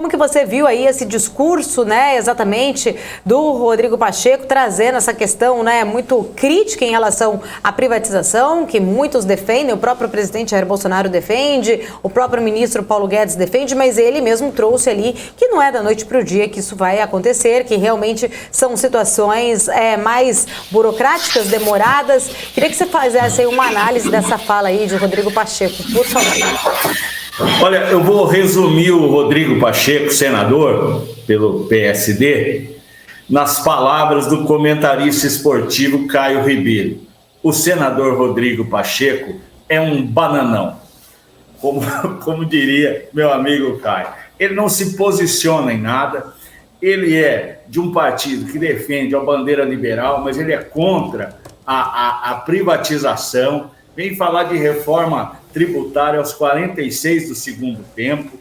Como que você viu aí esse discurso, né, exatamente, do Rodrigo Pacheco trazendo essa questão, né, muito crítica em relação à privatização, que muitos defendem, o próprio presidente Jair Bolsonaro defende, o próprio ministro Paulo Guedes defende, mas ele mesmo trouxe ali que não é da noite para o dia que isso vai acontecer, que realmente são situações mais burocráticas, demoradas. Queria que você fizesse aí uma análise dessa fala aí de Rodrigo Pacheco, por favor. Olha, eu vou resumir o Rodrigo Pacheco, senador pelo PSD, nas palavras do comentarista esportivo Caio Ribeiro. O senador Rodrigo Pacheco é um bananão, como diria meu amigo Caio. Ele não se posiciona em nada, ele é de um partido que defende a bandeira liberal, mas ele é contra a privatização, vem falar de reforma tributária aos 46 do segundo tempo.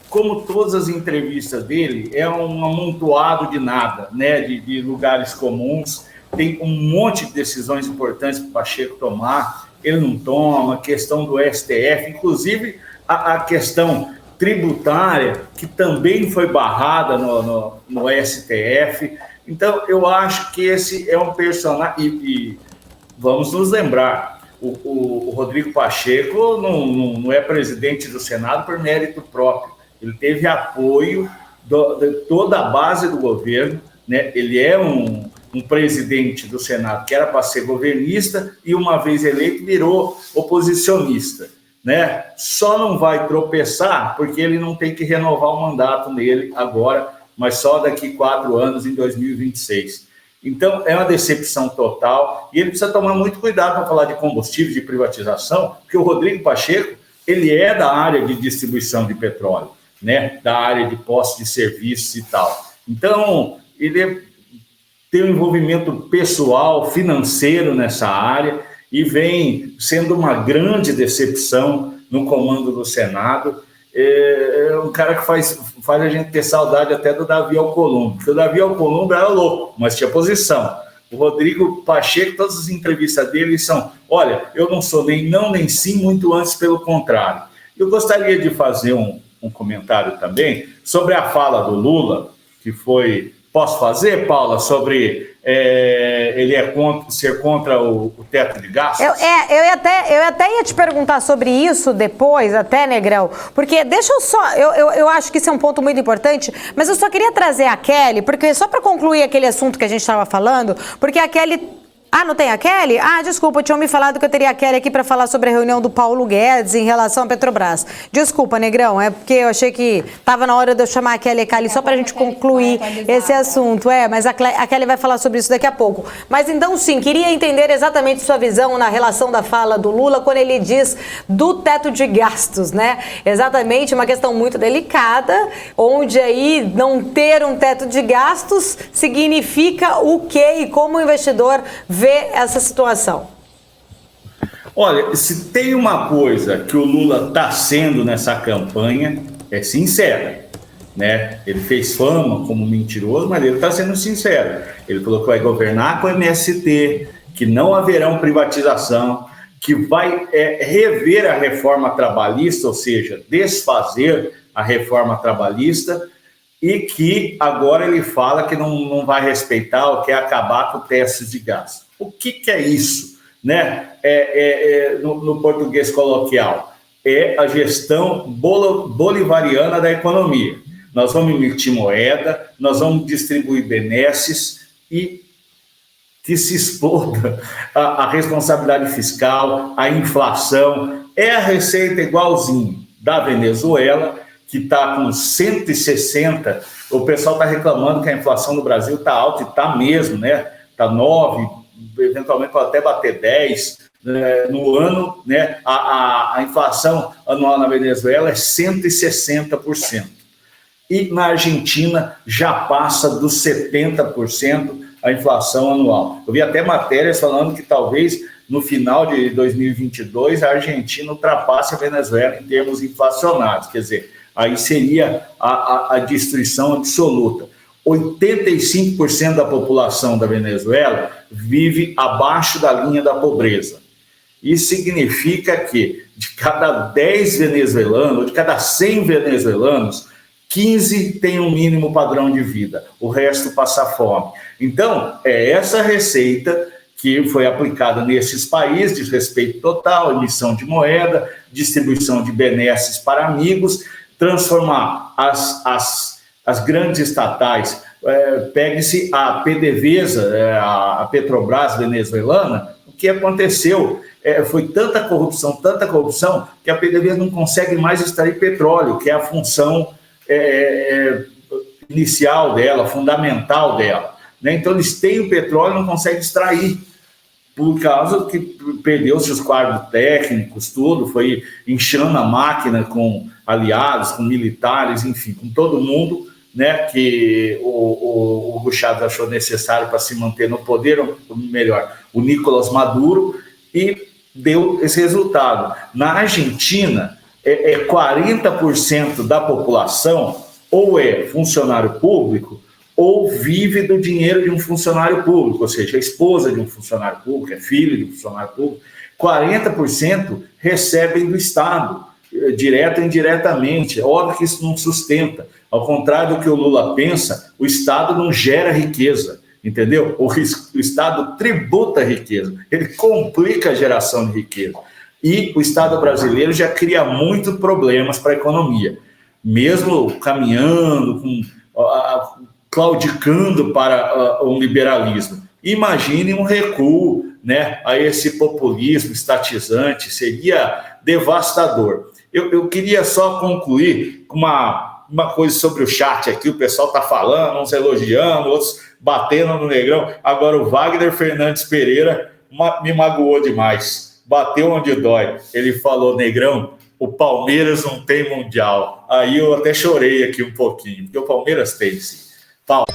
Como todas as entrevistas dele, é um amontoado de nada, né? De lugares comuns. Tem um monte de decisões importantes para o Pacheco tomar, ele não toma, questão do STF, inclusive a questão tributária, que também foi barrada no STF. Então, eu acho que esse é um personagem, e vamos nos lembrar, o Rodrigo Pacheco não é presidente do Senado por mérito próprio. Ele teve apoio de toda a base do governo, né? Ele é um presidente do Senado que era para ser governista e, uma vez eleito, virou oposicionista, né? Só não vai tropeçar porque ele não tem que renovar o mandato nele agora, mas só daqui 4 anos, em 2026. Então, é uma decepção total e ele precisa tomar muito cuidado para falar de combustível, de privatização, porque o Rodrigo Pacheco, ele é da área de distribuição de petróleo, né? Da área de posse de serviços e tal. Então, ele tem um envolvimento pessoal, financeiro nessa área e vem sendo uma grande decepção no comando do Senado. É um cara que faz a gente ter saudade até do Davi Alcolumbre, porque o Davi Alcolumbre era louco, mas tinha posição. O Rodrigo Pacheco, todas as entrevistas dele são: olha, eu não sou nem não, nem sim, muito antes pelo contrário. Eu gostaria de fazer um comentário também sobre a fala do Lula, que foi... Posso fazer, Paula, sobre ele ser contra o teto de gastos? Eu até ia te perguntar sobre isso depois, até, Negrão, porque deixa eu só... Eu acho que isso é um ponto muito importante, mas eu só queria trazer a Kelly, porque só para concluir aquele assunto que a gente estava falando, porque a Kelly... Ah, não tem a Kelly? Ah, desculpa, tinham me falado que eu teria a Kelly aqui para falar sobre a reunião do Paulo Guedes em relação à Petrobras. Desculpa, Negrão, é porque eu achei que estava na hora de eu chamar a Kelly só para a gente concluir esse assunto. Mas a Kelly vai falar sobre isso daqui a pouco. Mas então, sim, queria entender exatamente sua visão na relação da fala do Lula quando ele diz do teto de gastos, né? Exatamente, uma questão muito delicada, onde aí não ter um teto de gastos significa o quê e como o investidor vê essa situação? Olha, se tem uma coisa que o Lula está sendo nessa campanha, é sincero, né? Ele fez fama como mentiroso, mas ele está sendo sincero. Ele falou que vai governar com o MST, que não haverá privatização, que vai rever a reforma trabalhista, ou seja, desfazer a reforma trabalhista, e que agora ele fala que não vai respeitar ou quer acabar com o teto de gastos. O que é isso, né? No português coloquial, é a gestão bolivariana da economia. Nós vamos emitir moeda, nós vamos distribuir benesses e que se exploda a responsabilidade fiscal, a inflação. É a receita igualzinho da Venezuela, que está com 160, o pessoal está reclamando que a inflação no Brasil está alta, e está mesmo, né? Está 9, eventualmente pode até bater 10 no ano, né? A inflação anual na Venezuela é 160%. E na Argentina já passa dos 70% a inflação anual. Eu vi até matérias falando que talvez no final de 2022 a Argentina ultrapasse a Venezuela em termos inflacionários, quer dizer, aí seria a destruição absoluta. 85% da população da Venezuela vive abaixo da linha da pobreza. Isso significa que de cada 10 venezuelanos, de cada 100 venezuelanos, 15 têm um mínimo padrão de vida, o resto passa fome. Então, é essa receita que foi aplicada nesses países, de respeito total, emissão de moeda, distribuição de benesses para amigos, transformar as grandes estatais, pegue-se a PDVSA, a Petrobras venezuelana, o que aconteceu foi tanta corrupção, que a PDVSA não consegue mais extrair petróleo, que é a função inicial dela, fundamental dela. Né? Então, eles têm o petróleo e não conseguem extrair, por causa que perdeu-se os quadros técnicos, tudo, foi inchando a máquina com aliados, com militares, enfim, com todo mundo, né, que o Hugo Chávez achou necessário para se manter no poder, ou melhor, o Nicolás Maduro, e deu esse resultado. Na Argentina, 40% da população ou é funcionário público ou vive do dinheiro de um funcionário público, ou seja, a esposa de um funcionário público, é filho de um funcionário público. 40% recebem do Estado, direto e indiretamente. É óbvio que isso não sustenta. Ao contrário do que o Lula pensa, o Estado não gera riqueza, entendeu? O Estado tributa riqueza, ele complica a geração de riqueza. E o Estado brasileiro já cria muitos problemas para a economia, mesmo caminhando, claudicando para um liberalismo. Imagine um recuo, né, a esse populismo estatizante, seria devastador. Eu queria só concluir com uma coisa sobre o chat aqui, o pessoal está falando, uns elogiando, outros batendo no Negrão. Agora o Wagner Fernandes Pereira me magoou demais, bateu onde dói. Ele falou: Negrão, o Palmeiras não tem Mundial. Aí eu até chorei aqui um pouquinho, porque o Palmeiras tem, sim. Paulo.